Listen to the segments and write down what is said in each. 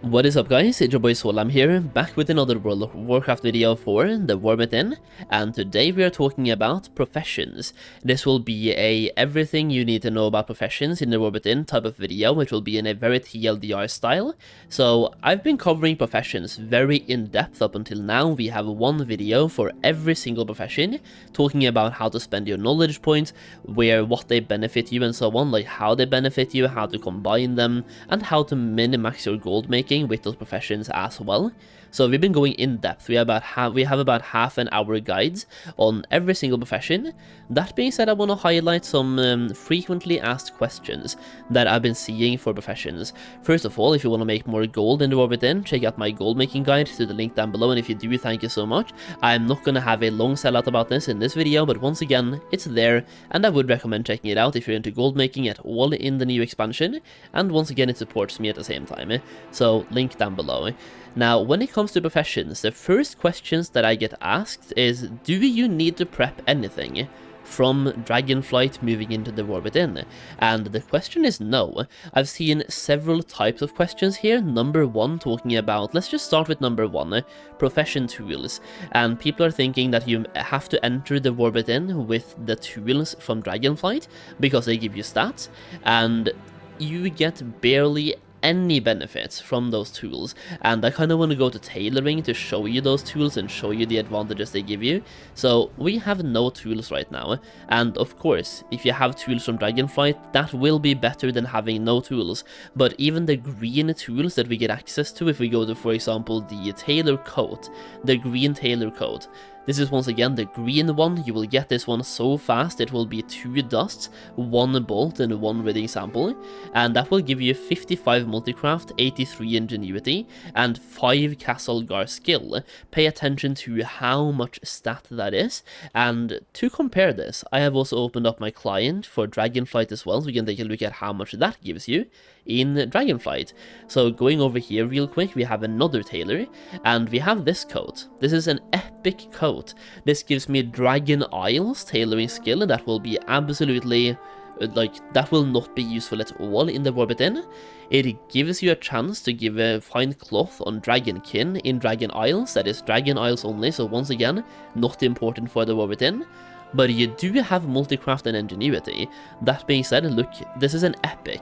What is up guys, it's your boy Solheim here, back with another World of Warcraft video for the War Within, and today we are talking about professions. This will be a everything you need to know about professions in the War Within type of video, which will be in a very TLDR style. So I've been covering professions very in depth up until now. We have one video for every single profession, talking about how to spend your knowledge points, what they benefit you and so on, like how they benefit you, how to combine them, and how to min-max your gold making with those professions as well. So we've been going in depth. We have about half an hour guides on every single profession. That being said, I want to highlight some frequently asked questions that I've been seeing for professions. First of all, if you want to make more gold in the War Within, check out my gold making guide to the link down below, and if you do, thank you so much. I'm not going to have a long sellout about this in this video, but once again, it's there, and I would recommend checking it out if you're into gold making at all in the new expansion, and once again, it supports me at the same time. So link down below. Now, when it comes to professions, the first questions that I get asked is, do you need to prep anything from Dragonflight moving into the War Within? And the question is no. I've seen several types of questions here. Number one, talking about, let's just start with number one, profession tools. And people are thinking that you have to enter the War Within with the tools from Dragonflight because they give you stats, and you get barely any benefits from those tools, and I kind of want to go to tailoring to show you those tools and show you the advantages they give you. So we have no tools right now, and of course if you have tools from Dragonflight, that will be better than having no tools. But even the green tools that we get access to, if we go to, for example, the tailor coat, the green tailor coat, this is once again the green one. You will get this one so fast, it will be 2 dusts, 1 bolt and 1 reading sample, and that will give you 55 multicraft, 83 ingenuity, and 5 castle guard skill. Pay attention to how much stat that is, and to compare this, I have also opened up my client for Dragonflight as well, so we can take a look at how much that gives you in Dragonflight. So going over here real quick, we have another tailor, and we have this coat. This is an epic coat. This gives me Dragon Isles tailoring skill, and that will be absolutely, that will not be useful at all in the War Within. It gives you a chance to find cloth on Dragonkin in Dragon Isles. That is Dragon Isles only, so once again, not important for the War Within. But you do have multicraft and ingenuity. That being said, look, this is an epic.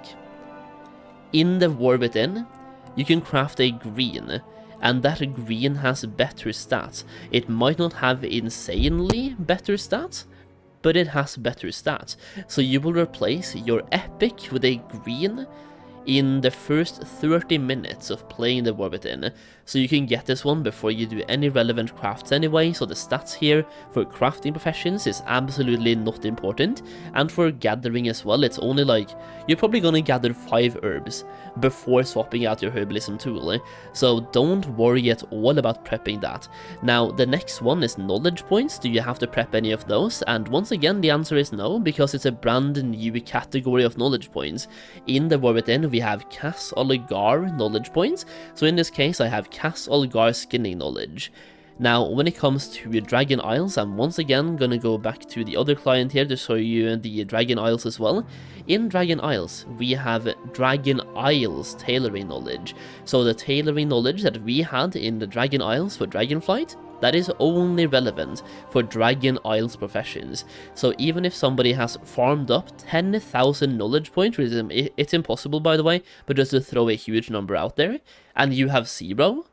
In the War Within, you can craft a green, and that green has better stats. It might not have insanely better stats, but it has better stats. So you will replace your epic with a green in the first 30 minutes of playing the War Within. So you can get this one before you do any relevant crafts anyway, so the stats here for crafting professions is absolutely not important. And for gathering as well, it's only like, you're probably gonna gather 5 herbs before swapping out your herbalism tool, so don't worry at all about prepping that. Now, the next one is knowledge points. Do you have to prep any of those? And once again, the answer is no, because it's a brand new category of knowledge points. In the War Within, we have Cass Oligar knowledge points, so in this case I have Cass Oligar skinning knowledge. Now, when it comes to Dragon Isles, I'm once again gonna go back to the other client here to show you the Dragon Isles as well. In Dragon Isles, we have Dragon Isles tailoring knowledge. So the tailoring knowledge that we had in the Dragon Isles for Dragonflight, that is only relevant for Dragon Isles professions. So even if somebody has farmed up 10,000 knowledge points, which is, it's impossible by the way, but just to throw a huge number out there, and you have 0,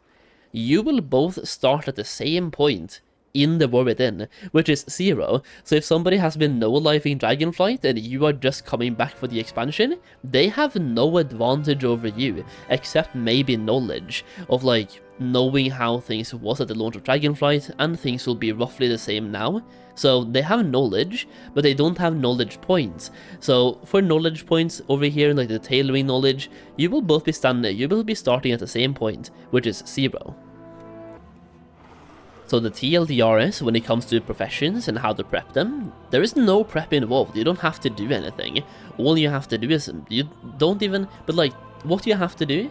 you will both start at the same point in the War Within, which is 0. So if somebody has been no-lifing Dragonflight and you are just coming back for the expansion, they have no advantage over you, except maybe knowledge of like knowing how things was at the launch of Dragonflight, and things will be roughly the same now. So they have knowledge, but they don't have knowledge points. So for knowledge points over here, like the tailoring knowledge, you will be starting at the same point, which is 0. So the TLDRS, when it comes to professions and how to prep them, there is no prep involved. You don't have to do anything. All you have to do is, what you have to do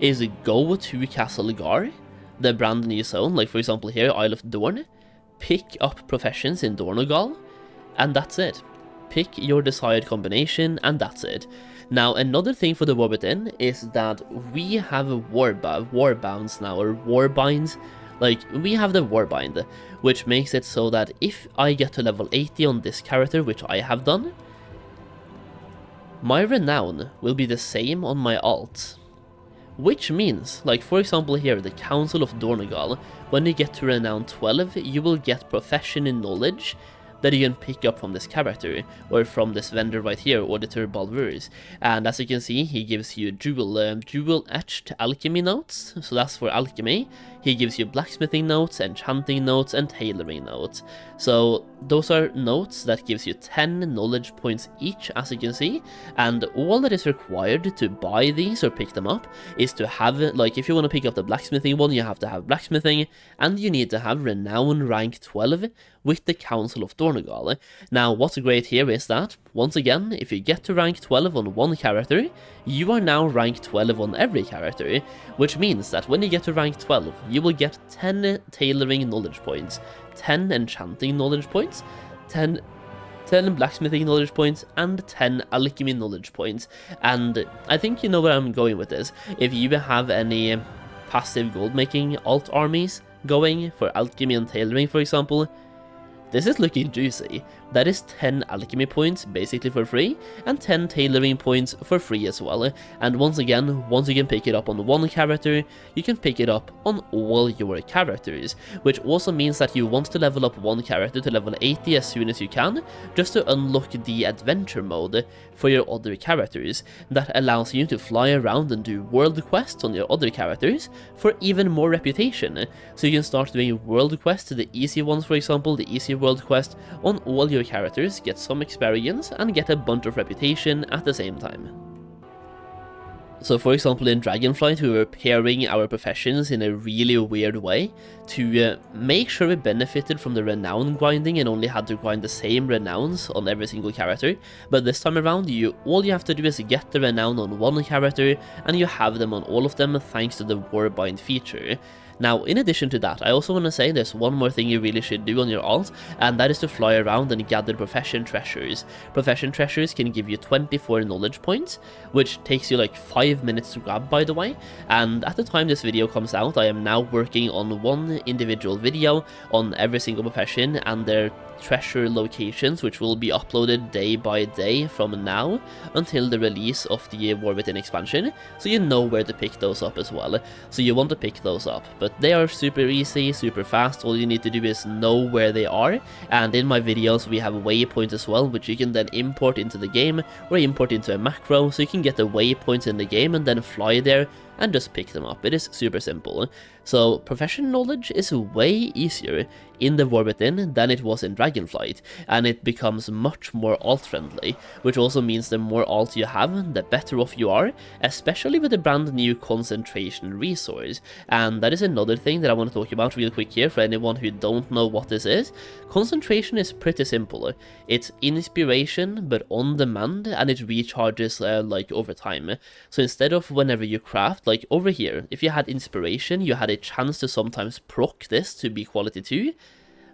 is go to Castle Gar, the brand new zone, like for example here, Isle of Dorn, pick up professions in Dornogal, and that's it. Pick your desired combination, and that's it. Now, another thing for the War Within is that we have a war bounds now, or war binds. Like, we have the warbind, which makes it so that if I get to level 80 on this character, which I have done, my renown will be the same on my alt. Which means, like for example here, the Council of Dornogal, when you get to renown 12, you will get profession in knowledge that you can pick up from this character, or from this vendor right here, Auditor Balvurs. And as you can see, he gives you jewel etched alchemy notes, so that's for alchemy. He gives you blacksmithing notes, enchanting notes, and tailoring notes. So those are notes that gives you 10 knowledge points each, as you can see, and all that is required to buy these or pick them up is to have, like if you want to pick up the blacksmithing one, you have to have blacksmithing, and you need to have renown rank 12 with the Council of Dornogal. Now what's great here is that, once again, if you get to rank 12 on one character, you are now rank 12 on every character, which means that when you get to rank 12, you will get 10 tailoring knowledge points, 10 enchanting knowledge points, 10 blacksmithing knowledge points, and 10 alchemy knowledge points. And I think you know where I'm going with this. If you have any passive gold making alt armies going for alchemy and tailoring, for example, this is looking juicy. That is 10 alchemy points basically for free, and 10 tailoring points for free as well. And once again, once you can pick it up on one character, you can pick it up on all your characters, which also means that you want to level up one character to level 80 as soon as you can, just to unlock the adventure mode for your other characters. That allows you to fly around and do world quests on your other characters for even more reputation. So you can start doing world quests, the easy ones for example, the easy world quest on all your characters, get some experience and get a bunch of reputation at the same time. So for example in Dragonflight we were pairing our professions in a really weird way to make sure we benefited from the renown grinding and only had to grind the same renowns on every single character, but this time around all you have to do is get the renown on one character and you have them on all of them thanks to the warbind feature. Now, in addition to that, I also want to say there's one more thing you really should do on your alt, and that is to fly around and gather profession treasures. Profession treasures can give you 24 knowledge points, which takes you like 5 minutes to grab, by the way, and at the time this video comes out, I am now working on one individual video on every single profession and their treasure locations, which will be uploaded day by day from now until the release of the War Within expansion, so you know where to pick those up as well. So you want to pick those up, but they are super easy, super fast. All you need to do is know where they are, and in my videos we have waypoints as well, which you can then import into the game or import into a macro, so you can get the waypoints in the game and then fly there and just pick them up. It is super simple. So profession knowledge is way easier in the War Within than it was in Dragonflight, and it becomes much more alt friendly, which also means the more alt you have, the better off you are, especially with the brand new concentration resource. And that is another thing that I want to talk about real quick here for anyone who don't know what this is. Concentration is pretty simple. It's inspiration but on demand, and it recharges like over time. So instead of whenever you craft, like over here, if you had inspiration, you had a chance to sometimes proc this to be quality 2.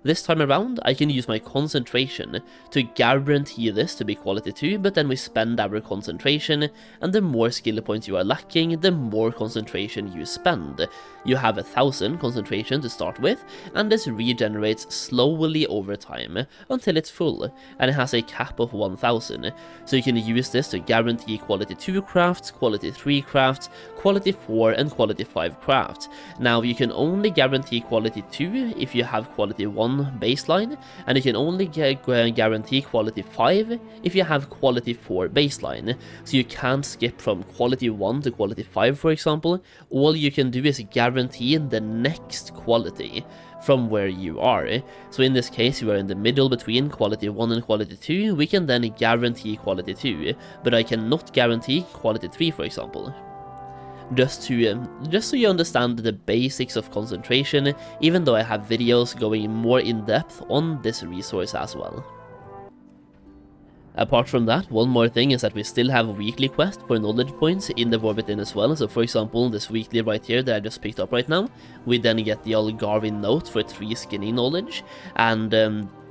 This time around, I can use my concentration to guarantee this to be quality 2, but then we spend our concentration, and the more skill points you are lacking, the more concentration you spend. You have 1000 concentration to start with, and this regenerates slowly over time until it's full, and it has a cap of 1000. So you can use this to guarantee quality 2 crafts, quality 3 crafts, quality 4 and quality 5 crafts. Now you can only guarantee quality 2 if you have quality 1 baseline, and you can only guarantee quality 5 if you have quality 4 baseline. So you can't skip from quality 1 to quality 5 for example. All you can do is guarantee the next quality from where you are. So in this case you are in the middle between quality 1 and quality 2, we can then guarantee quality 2, but I cannot guarantee quality 3 for example. Just so you understand the basics of concentration, even though I have videos going more in depth on this resource as well. Apart from that, one more thing is that we still have weekly quests for knowledge points in the War Within as well. So for example, this weekly right here that I just picked up right now, we then get the Algarvin note for 3 skinning knowledge, and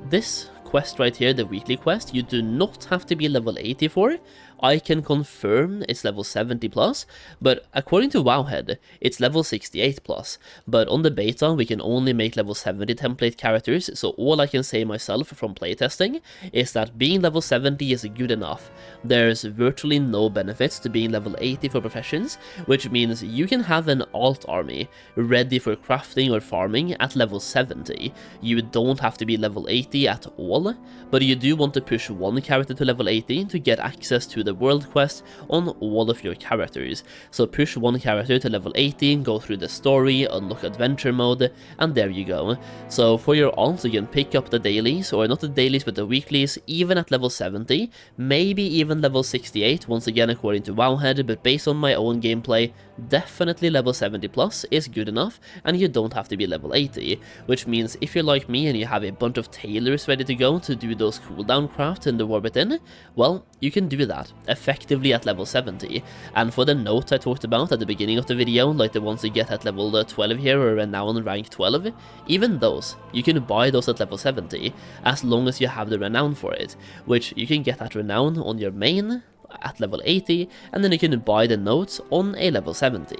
this quest right here, the weekly quest, you do not have to be level 80 for. I can confirm it's level 70 plus, but according to Wowhead, it's level 68 plus. But on the beta, we can only make level 70 template characters, so all I can say myself from playtesting is that being level 70 is good enough. There's virtually no benefits to being level 80 for professions, which means you can have an alt army ready for crafting or farming at level 70. You don't have to be level 80 at all, but you do want to push one character to level 80 to get access to the world quest on all of your characters. So push one character to level 80, go through the story, unlock adventure mode, and there you go. So for your alt, you can pick up the dailies, or not the dailies but the weeklies, even at level 70, maybe even level 68, once again according to Wowhead, but based on my own gameplay, definitely level 70 plus is good enough, and you don't have to be level 80, which means if you're like me and you have a bunch of tailors ready to go to do those cooldown crafts in the War Within, well, you can do that effectively at level 70. And for the notes I talked about at the beginning of the video, like the ones you get at level 12 here or Renown rank 12, even those, you can buy those at level 70, as long as you have the Renown for it, which you can get at Renown on your main at level 80, and then you can buy the notes on a level 70.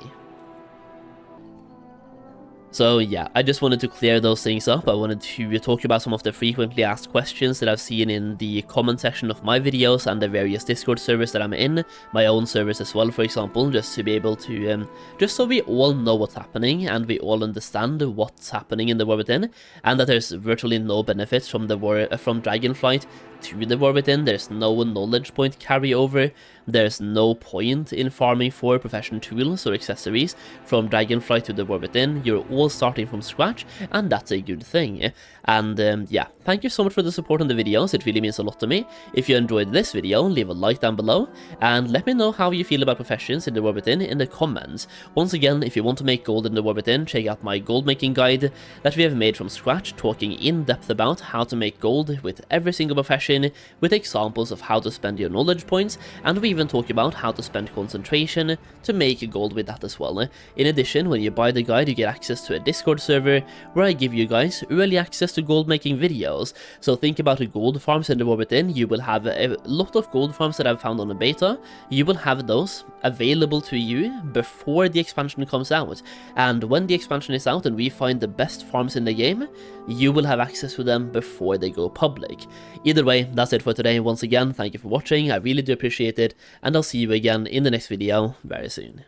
So yeah, I just wanted to clear those things up. I wanted to talk about some of the frequently asked questions that I've seen in the comment section of my videos and the various Discord servers that I'm in, my own servers as well, for example, just to be able to, just so we all know what's happening and we all understand what's happening in the War Within, and that there's virtually no benefits from the from Dragonflight to the War Within. There's no knowledge point carryover. There's no point in farming for profession tools or accessories from Dragonflight to the War Within. You're all starting from scratch, and that's a good thing. And yeah, thank you so much for the support on the videos. It really means a lot to me. If you enjoyed this video, leave a like down below, and let me know how you feel about professions in the War Within in the comments. Once again, if you want to make gold in the War Within, check out my gold making guide that we have made from scratch, talking in depth about how to make gold with every single profession, with examples of how to spend your knowledge points, and we even talk about how to spend concentration to make gold with that as well. In addition, when you buy the guide, you get access to a Discord server where I give you guys early access to gold making videos. So think about the gold farms in the War Within. You will have a lot of gold farms that I've found on the beta. You will have those available to you before the expansion comes out, and when the expansion is out and we find the best farms in the game, you will have access to them before they go public. Either way, that's it for today. Once again, thank you for watching, I really do appreciate it, and I'll see you again in the next video very soon.